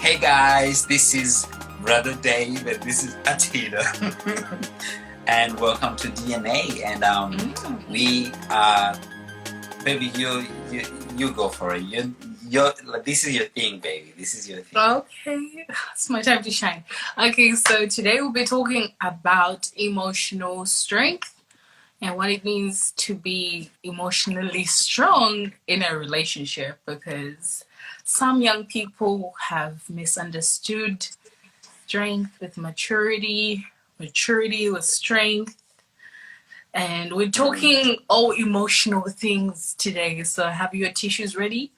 Hey guys, this is Brother Dave and this is Atida. And welcome to DNA. And we baby, you go for it. This is your thing, baby. This is your thing. Okay, it's my time to shine. Okay, so today we'll be talking about emotional strength and what it means to be emotionally strong in a relationship, because some young people have misunderstood strength with maturity, maturity with strength, and we're talking all emotional things today. So have your tissues ready.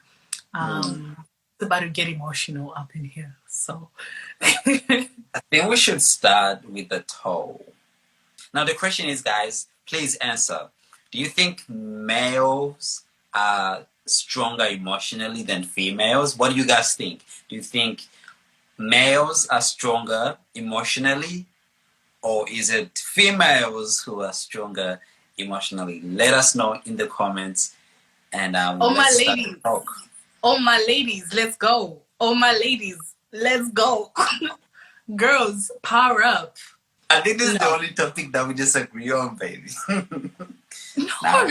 It's about to get emotional up in here. So I think we should start with the toe. Now the question is, guys, please answer. Do you think males are stronger emotionally than females? What do you guys think? Do you think males are stronger emotionally, or is it females who are stronger emotionally? Let us know in the comments. And oh my ladies, oh my ladies, let's go. Oh my ladies, let's go. Girls, power up. I think this is the only topic that we disagree on, baby. No. Nah,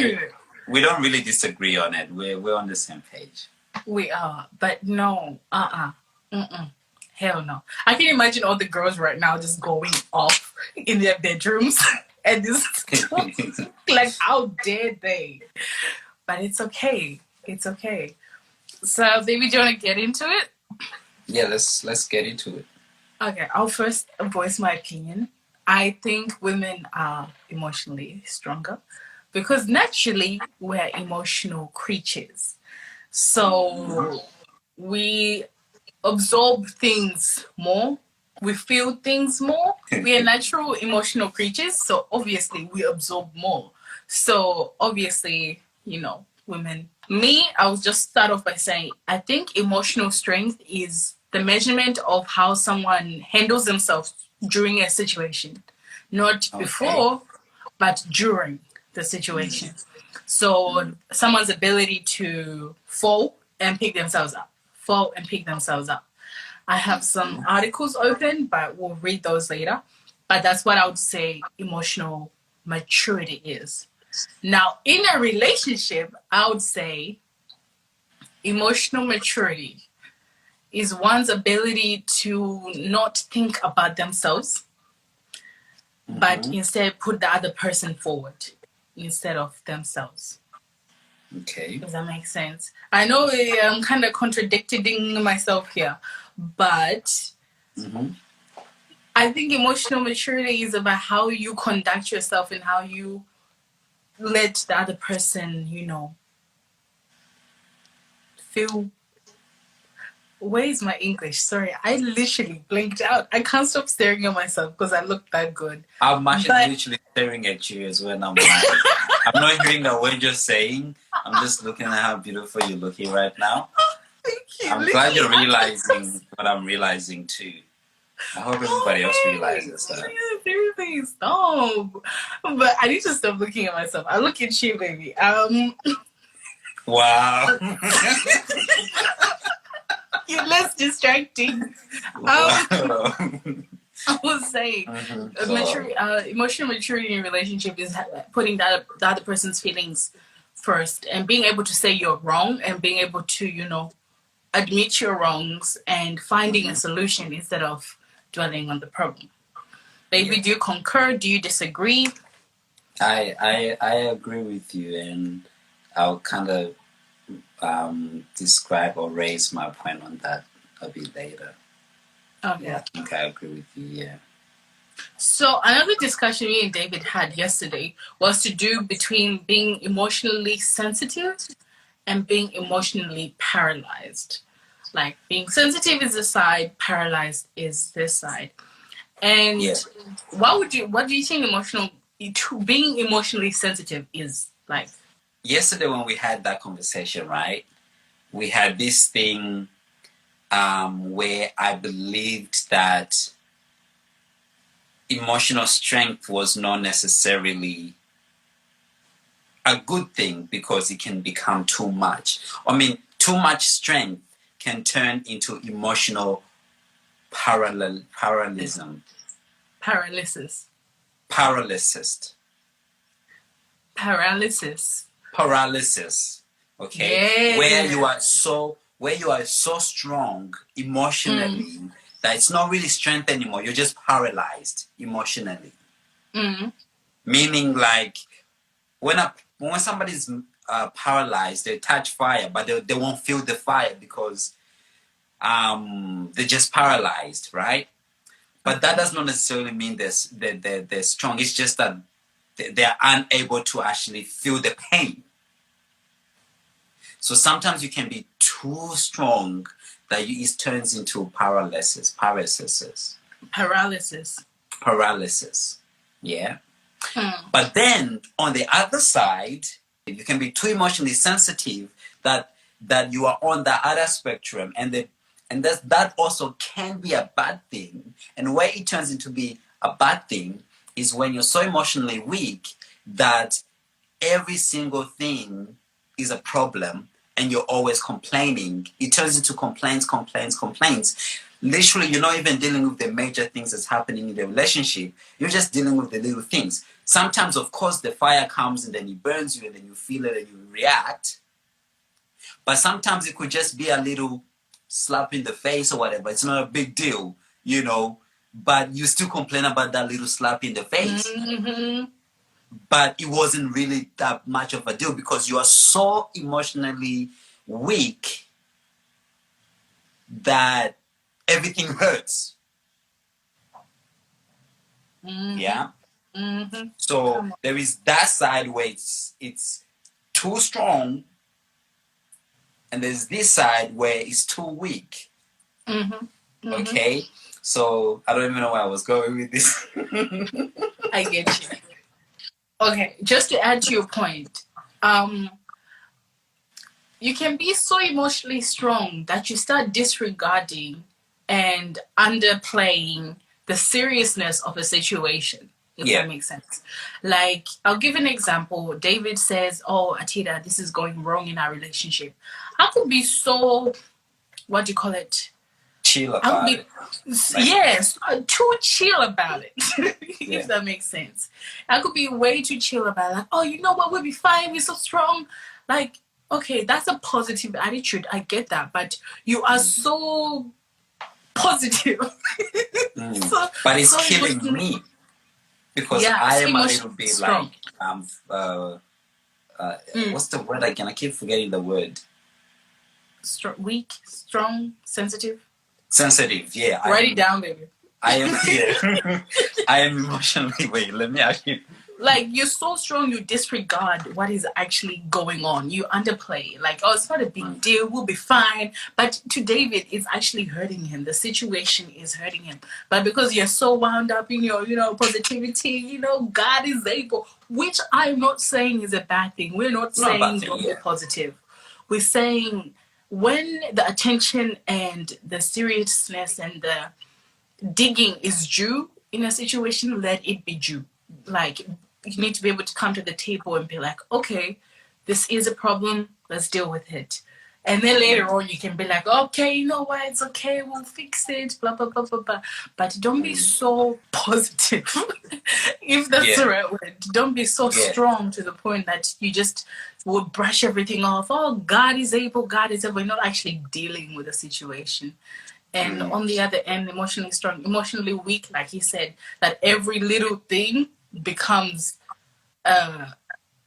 we don't really disagree on it. We're on the same page. We are, but no, hell no. I can imagine all the girls right now just going off in their bedrooms and just like, how dare they? But it's okay. It's okay. So, baby, do you want to get into it? Yeah, let's get into it. Okay, I'll first voice my opinion. I think women are emotionally stronger because naturally we're emotional creatures. So we absorb things more. We feel things more. We are natural emotional creatures. So obviously we absorb more. So obviously, women. Me, I will just start off by saying, I think emotional strength is the measurement of how someone handles themselves during a situation. Not before, but during the situation. So someone's ability to fall and pick themselves up. Fall and pick themselves up. I have some articles open, but we'll read those later. But that's what I would say emotional maturity is. Now, in a relationship, I would say emotional maturity is one's ability to not think about themselves, but instead put the other person forward instead of themselves. Okay. Does that make sense? I know I'm kind of contradicting myself here, but I think emotional maturity is about how you conduct yourself and how you let the other person, feel. Where's my English? Sorry, I literally blinked out. I can't stop staring at myself because I look that good. I'm actually literally staring at you as well. I'm not hearing a word you're saying. I'm just looking at how beautiful you're looking right now. Thank you. I'm glad you're realizing what I'm realizing too. I hope everybody else realizes that. Seriously, stop. But I need to stop looking at myself. I look at you, baby. Wow. You're less distracting. I will say emotional maturity in a relationship is putting the other person's feelings first and being able to say you're wrong and being able to, admit your wrongs and finding a solution instead of dwelling on the problem. Baby, do you concur? Do you disagree? I agree with you, and I'll kind of describe or raise my point on that a bit later. Okay. Yeah, I think I agree with you, yeah. So another discussion me and David had yesterday was to do between being emotionally sensitive and being emotionally paralyzed. Like being sensitive is this side, paralyzed is this side. And what do you think being emotionally sensitive is like? Yesterday when we had that conversation, right, we had this thing where I believed that emotional strength was not necessarily a good thing because it can become too much. I mean, too much strength can turn into emotional parallelism. Paralysis. Paralysis. Paralysis. Paralysis. Okay? Yeah. Where you are so strong emotionally that it's not really strength anymore. You're just paralyzed emotionally. Meaning, like, when somebody's paralyzed, they touch fire, but they won't feel the fire because they're just paralyzed, right? But that does not necessarily mean they're strong. It's just that they're unable to actually feel the pain. So sometimes you can be too strong that it turns into paralysis. Yeah. But then on the other side, you can be too emotionally sensitive that you are on the other spectrum, and that also can be a bad thing. And where it turns into be a bad thing is when you're so emotionally weak that every single thing is a problem and you're always complaining. It turns into complaints. Literally, you're not even dealing with the major things that's happening in the relationship. You're just dealing with the little things. Sometimes, of course, the fire comes and then it burns you and then you feel it and you react. But sometimes it could just be a little slap in the face or whatever. It's not a big deal, but you still complain about that little slap in the face. But it wasn't really that much of a deal because you are so emotionally weak that everything hurts. Yeah. So there is that side where it's too strong, and there's this side where it's too weak. Okay. So I don't even know where I was going with this. I get you. Okay, just to add to your point, you can be so emotionally strong that you start disregarding and underplaying the seriousness of a situation, if that makes sense. Like, I'll give an example. David says, "Oh, Atida, this is going wrong in our relationship." I could be so, what do you call it? Chill about it. Yes, too chill about it, if that makes sense. I could be way too chill about it. Like, oh, you know what? We'll be fine. We're so strong. Like, okay, that's a positive attitude. I get that. But you are so positive. But it's killing me. Because I am a little bit strong. What's the word again? I keep forgetting the word. Weak, strong, sensitive. Sensitive, yeah. Write it down, baby. I am here. I am emotionally. Wait, let me ask you. Like, you're so strong, you disregard what is actually going on. You underplay. Like, oh, it's not a big deal. We'll be fine. But to David, it's actually hurting him. The situation is hurting him. But because you're so wound up in your, positivity, God is able, which I'm not saying is a bad thing. We're not saying don't be positive. We're saying when the attention and the seriousness and the digging is due in a situation, let it be due. Like, you need to be able to come to the table and be like, okay, this is a problem, let's deal with it. And then later on, you can be like, okay, you know what, it's okay, we'll fix it, blah, blah, blah, blah, blah. But don't be so positive, if that's the right word. Don't be so strong to the point that you just would brush everything off. Oh, God is able. You're not actually dealing with the situation. And on the other end, emotionally strong, emotionally weak, like he said, that every little thing becomes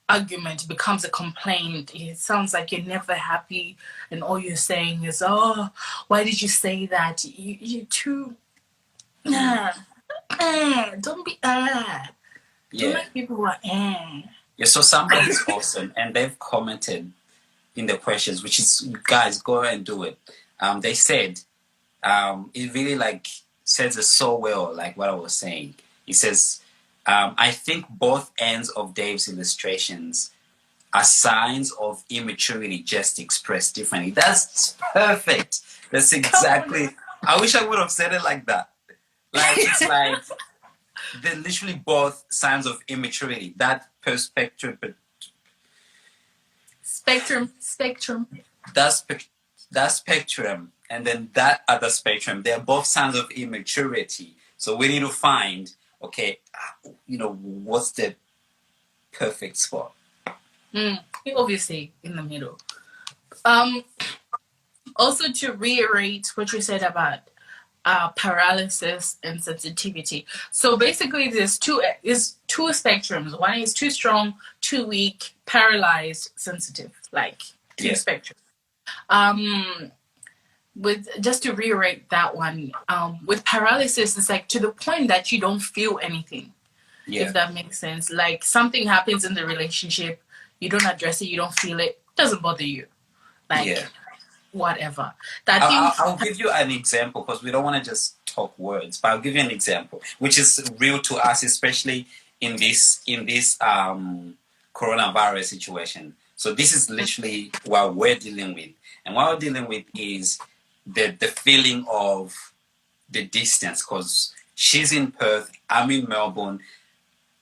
argument, becomes a complaint. It sounds like you're never happy, and all you're saying is, "Oh, why did you say that? You too." Don't be Don't like people who are Yeah. So somebody's awesome, and they've commented in the questions, which is, guys, go and do it. They said, it really says it so well, like what I was saying. It says, I think both ends of Dave's illustrations are signs of immaturity, just expressed differently. That's perfect. That's exactly. I wish I would have said it like that. Like, it's like they're literally both signs of immaturity. That perspective. Spectrum. That spectrum and then that other spectrum. They're both signs of immaturity. So we need to find, okay, what's the perfect spot? Obviously, in the middle. Also, to reiterate what you said about paralysis and sensitivity. So basically, there's two spectrums. One is too strong, too weak, paralyzed, sensitive. Like two spectrums. With just to reiterate that one, with paralysis, it's like to the point that you don't feel anything. Yeah. If that makes sense. Like something happens in the relationship, you don't address it, you don't feel it, doesn't bother you. Like whatever. I'll give you an example because we don't want to just talk words, but I'll give you an example, which is real to us, especially in this coronavirus situation. So this is literally what we're dealing with. And what we're dealing with is the feeling of the distance, because she's in Perth, I'm in Melbourne.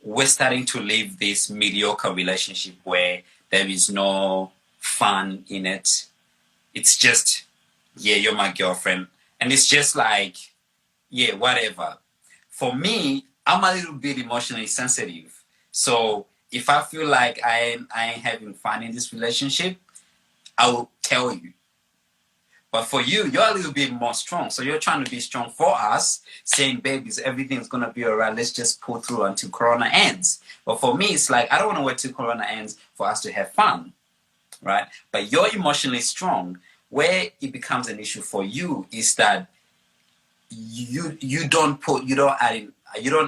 We're starting to live this mediocre relationship where there is no fun in it. It's just, you're my girlfriend. And it's just like, whatever. For me, I'm a little bit emotionally sensitive. So if I feel like I ain't having fun in this relationship, I will tell you. But for you, you're a little bit more strong. So you're trying to be strong for us, saying, babies, everything's going to be all right. Let's just pull through until Corona ends. But for me, it's like, I don't want to wait till Corona ends for us to have fun, right? But you're emotionally strong. Where it becomes an issue for you is that you don't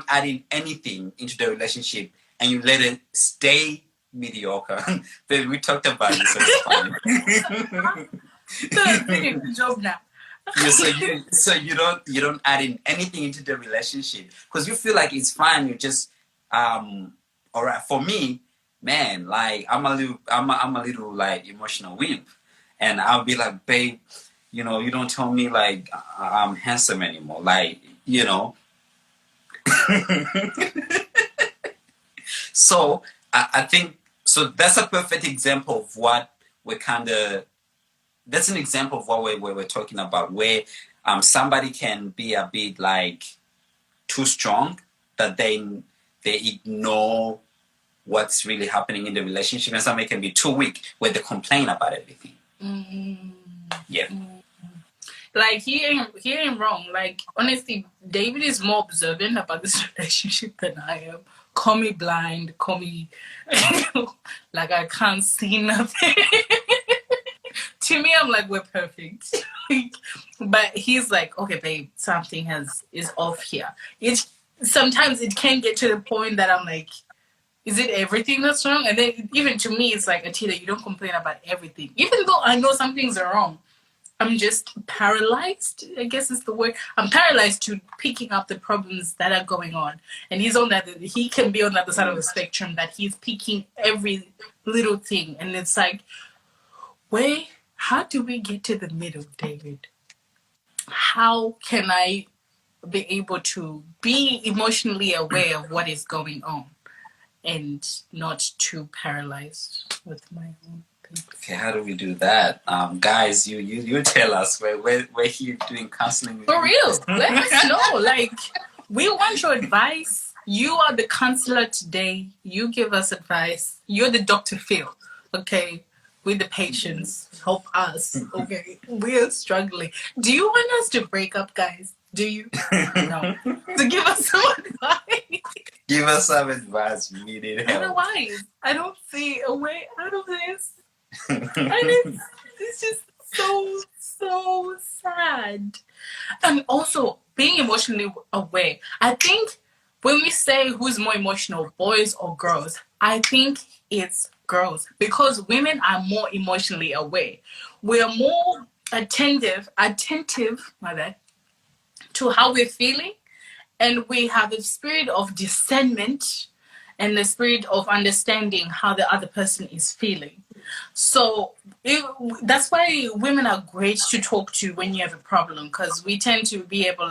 add in anything into the relationship and you let it stay mediocre. Baby, we talked about it, so it's fine. Good job now. So you don't add in anything into the relationship because you feel like it's fine. You just all right. For me, man, like I'm a little like emotional wimp, and I'll be like, babe, you don't tell me like I'm handsome anymore, like So I think so. That's a perfect example of what we're kind of. That's an example of what we're talking about, where somebody can be a bit like too strong that they ignore what's really happening in the relationship, and somebody can be too weak where they complain about everything. Mm-hmm. Yeah. Like he ain't wrong. Like honestly, David is more observant about this relationship than I am. Call me blind, call me like I can't see nothing. To me, I'm like, we're perfect. But he's like, okay, babe, something is off here. Sometimes it can get to the point that I'm like, is it everything that's wrong? And then even to me, it's like, Atida, you don't complain about everything. Even though I know some things are wrong, I'm just paralyzed, I guess is the word. I'm paralyzed to picking up the problems that are going on. And he can be on the other side of the spectrum that he's picking every little thing. And it's like, how do we get to the middle, David? How can I be able to be emotionally aware of what is going on and not too paralyzed with my own things? Okay, how do we do that? Guys, you tell us where you doing counseling with for real. Let us know. Like, we want your advice. You are the counselor today. You give us advice. You're the Dr. Phil, okay? With the patients, help us, okay? We are struggling. Do you want us to break up, guys? Do you? No. So give us some advice. Give us some advice. We need it. Otherwise, I don't see a way out of this. And it's just so sad. And also, being emotionally aware. I think when we say who's more emotional, boys or girls, I think it's girls, because women are more emotionally aware. We are more attentive, my bad, to how we're feeling, and we have a spirit of discernment and the spirit of understanding how the other person is feeling. So that's why women are great to talk to when you have a problem, because we tend to be able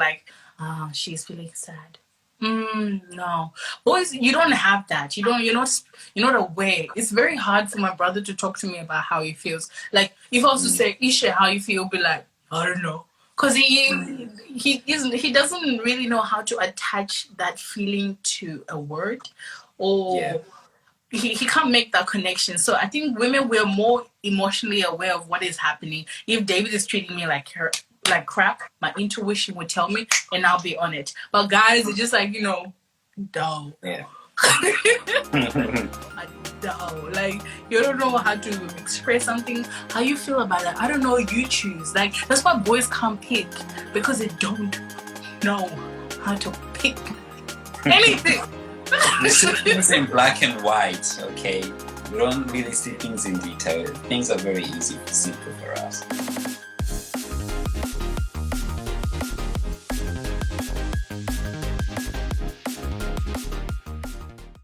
she's feeling sad. No, boys, you don't have that. You're not aware. It's very hard for my brother to talk to me about how he feels. Like if I was to say, Isha, how you feel, be like, I don't know. Because he doesn't really know how to attach that feeling to a word, or he can't make that connection. So I think women, we're more emotionally aware of what is happening. If David is treating me like crap, my intuition would tell me, and I'll be on it. But guys, it's just like, dull. Yeah. Dull. Like, you don't know how to express something. How you feel about it, I don't know. You choose. Like, that's why boys can't pick, because they don't know how to pick anything. We see things in black and white, okay? We don't really see things in detail. Things are very easy, simple for us.